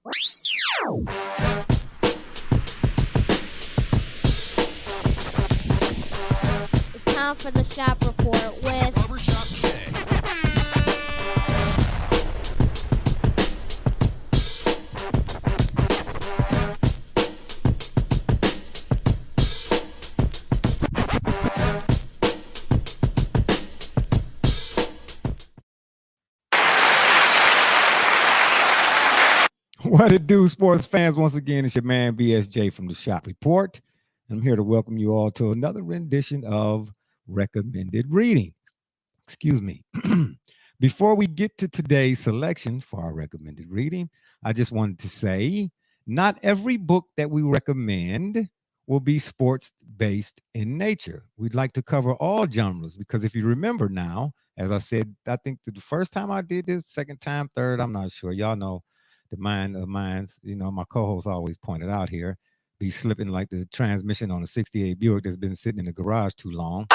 It's time for the shop report with Barbershop Jay. What it do, sports fans? Once again, it's your man BSJ from the Shop Report. I'm here to welcome you all to another rendition of recommended reading. Excuse me. Before we get to today's selection for our recommended reading, I just wanted to say not every book that we recommend will be sports based in nature. We'd like to cover all genres because if you remember now, as I said, I think the first time I did this, second time, third, I'm not sure. Y'all know the mind of minds, my co-host always pointed out here, be slipping like the transmission on a 68 Buick that's been sitting in the garage too long.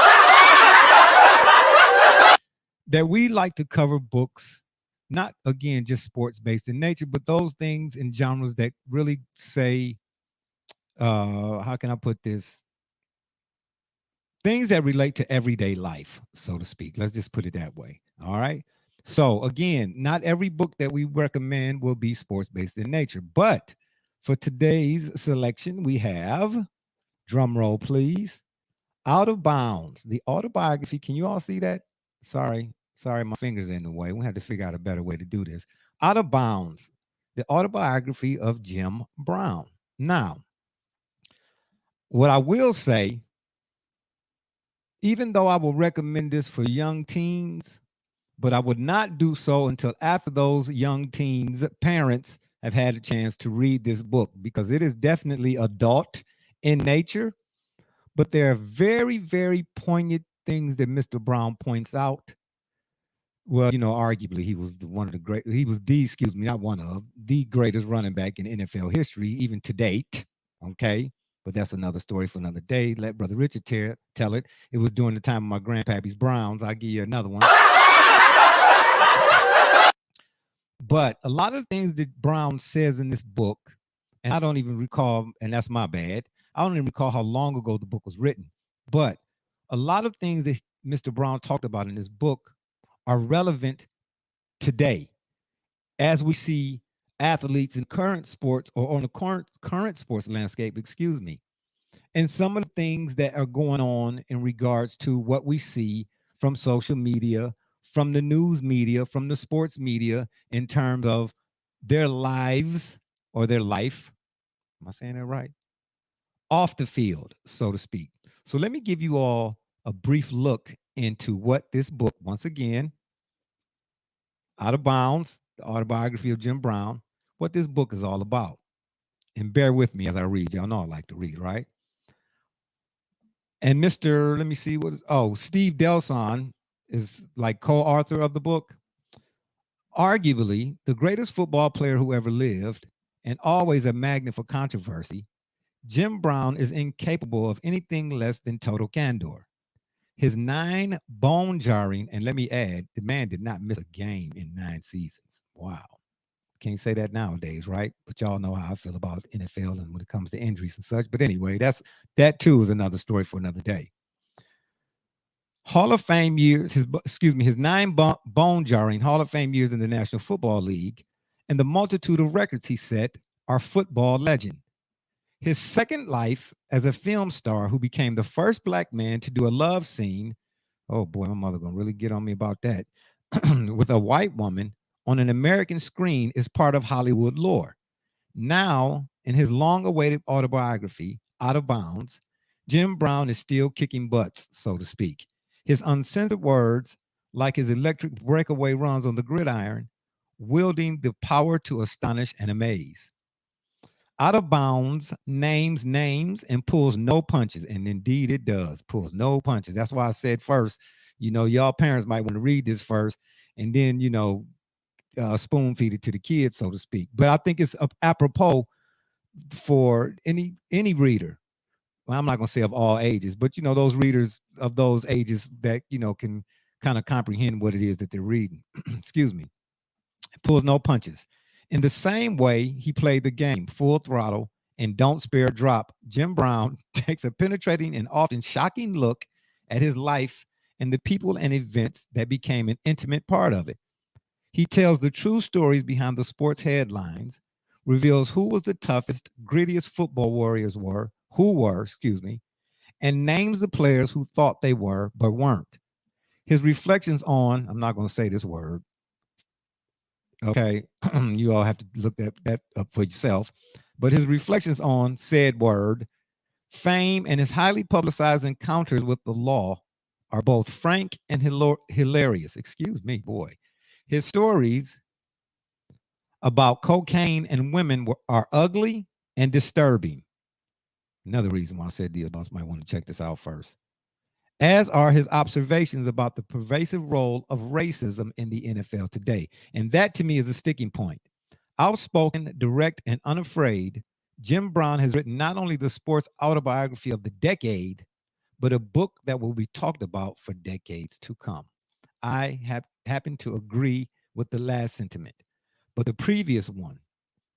That we like to cover books, not again just sports based in nature, but those things in genres that really say, how can I put this? Things that relate to everyday life, so to speak. Let's just put it that way. All right. So again, not every book that we recommend will be sports based in nature, but for today's selection, we have, drum roll please, Out of Bounds, the autobiography. Can you all see that? Sorry, my fingers in the way. We have to figure out a better way to do this. Out of Bounds, the autobiography of Jim Brown. Now, what I will say, even though I will recommend this for young teens, but I would not do so until after those young teens' parents have had a chance to read this book because it is definitely adult in nature, but there are very, very poignant things that Mr. Brown points out. Well, arguably he was not one of the greatest running back in NFL history, even to date. Okay. But that's another story for another day. Let Brother Richard tell it. It was during the time of my grandpappy's Browns. I'll give you another one. But a lot of things that Brown says in this book, and I don't even recall, and that's my bad. I don't even recall how long ago the book was written. But a lot of things that Mr. Brown talked about in this book are relevant today as we see athletes in current sports or on the current sports landscape, excuse me. And some of the things that are going on in regards to what we see from social media, from the news media, from the sports media in terms of their lives or their life. Am I saying that right? Off the field, so to speak. So let me give you all a brief look into what this book, once again, Out of Bounds, the autobiography of Jim Brown, what this book is all about. And bear with me as I read. Y'all know I like to read, right? And let me see Steve Delson is like co-author of the book. Arguably the greatest football player who ever lived and always a magnet for controversy, Jim Brown is incapable of anything less than total candor. His 9 bone-jarring, and let me add, the man did not miss a game in 9 seasons. Wow. Can't say that nowadays, right? But y'all know how I feel about NFL and when it comes to injuries and such. But anyway, that too is another story for another day. Hall of Fame years, his 9 bone-jarring Hall of Fame years in the National Football League and the multitude of records he set are football legend. His second life as a film star who became the first black man to do a love scene, oh boy, my mother gonna really get on me about that, with a white woman on an American screen is part of Hollywood lore. Now, in his long-awaited autobiography, Out of Bounds, Jim Brown is still kicking butts, so to speak. His uncensored words, like his electric breakaway runs on the gridiron, wielding the power to astonish and amaze. Out of Bounds names names and pulls no punches. And indeed it does, pulls no punches. That's why I said first, y'all parents might want to read this first and then, spoon feed it to the kids, so to speak. But I think it's apropos for any reader. Well, I'm not going to say of all ages, but, those readers of those ages that, can kind of comprehend what it is that they're reading. Excuse me. It pulls no punches. In the same way he played the game, full throttle and don't spare a drop, Jim Brown takes a penetrating and often shocking look at his life and the people and events that became an intimate part of it. He tells the true stories behind the sports headlines, reveals who was the toughest, grittiest football warriors excuse me, and names the players who thought they were but weren't. His reflections on, I'm not going to say this word, okay, you all have to look that up for yourself, but his reflections on said word, fame, and his highly publicized encounters with the law are both frank and hilarious. Excuse me, boy. His stories about cocaine and women are ugly and disturbing. Another reason why I said the adults might want to check this out first. As are his observations about the pervasive role of racism in the NFL today. And that to me is a sticking point. Outspoken, direct, and unafraid, Jim Brown has written not only the sports autobiography of the decade, but a book that will be talked about for decades to come. I happen to agree with the last sentiment, but the previous one,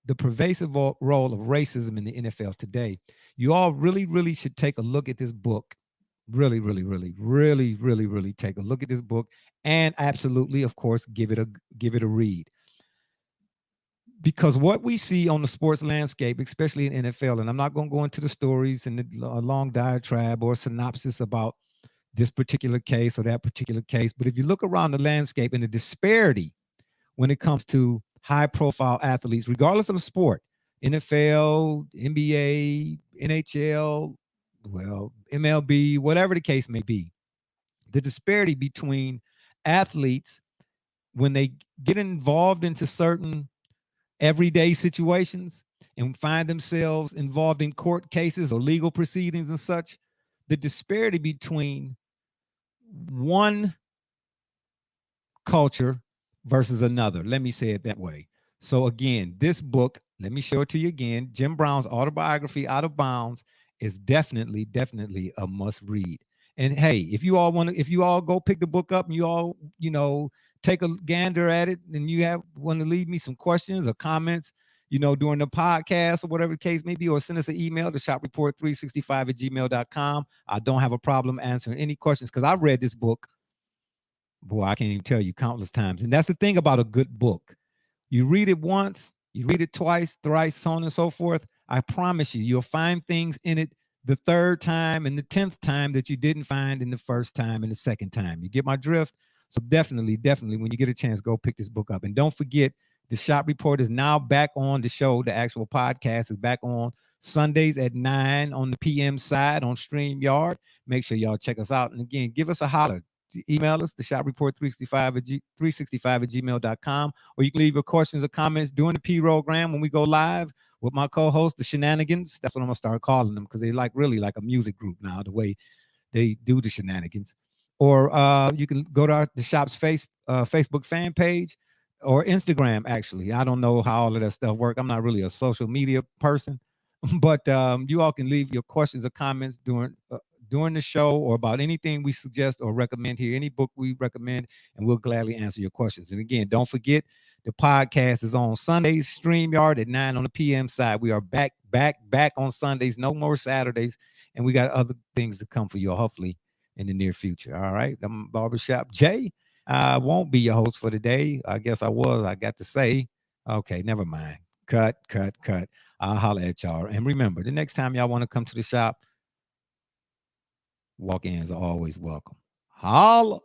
the pervasive role of racism in the NFL today, you all really, really should take a look at this book. Really, really, really, really, really, really take a look at this book and absolutely, of course, give it a read. Because what we see on the sports landscape, especially in NFL, and I'm not going to go into the stories and a long diatribe or synopsis about this particular case or that particular case, but if you look around the landscape and the disparity when it comes to high profile athletes, regardless of the sport, NFL, NBA, NHL, well, MLB, whatever the case may be, the disparity between athletes when they get involved into certain everyday situations and find themselves involved in court cases or legal proceedings and such, the disparity between one culture versus another. Let me say it that way. So again, this book, let me show it to you again. Jim Brown's autobiography, Out of Bounds, is definitely, definitely a must read. And hey, if you all go pick the book up and you all, take a gander at it and you want to leave me some questions or comments, during the podcast or whatever the case may be, or send us an email to shopreport365 at gmail.com. I don't have a problem answering any questions because I've read this book. Boy, I can't even tell you countless times. And that's the thing about a good book. You read it once, you read it twice, thrice, so on and so forth. I promise you, you'll find things in it the third time and the 10th time that you didn't find in the first time and the second time. You get my drift? So definitely, definitely, when you get a chance, go pick this book up. And don't forget, the Shop Report is now back on the show. The actual podcast is back on Sundays at 9 on the PM side on StreamYard. Make sure y'all check us out. And again, give us a holler. Email us, the shop report 365 at gmail.com, or you can leave your questions or comments during the program when we go live with my co-host, the Shenanigans. That's what I'm gonna start calling them because they really like a music group now, the way they do the shenanigans. Or you can go to the shop's Facebook fan page or Instagram. Actually, I don't know how all of that stuff work. I'm not really a social media person, but you all can leave your questions or comments during the show or about anything we suggest or recommend here, any book we recommend, and we'll gladly answer your questions. And again, don't forget, the podcast is on Sundays, StreamYard at 9 on the PM side. We are back on Sundays, no more Saturdays, and we got other things to come for you, hopefully, in the near future. All right, I'm Barbershop Jay. I won't be your host for today. I guess I got to say, okay, never mind. Cut. I'll holler at y'all. And remember, the next time y'all want to come to the shop, walk-ins are always welcome. Holla.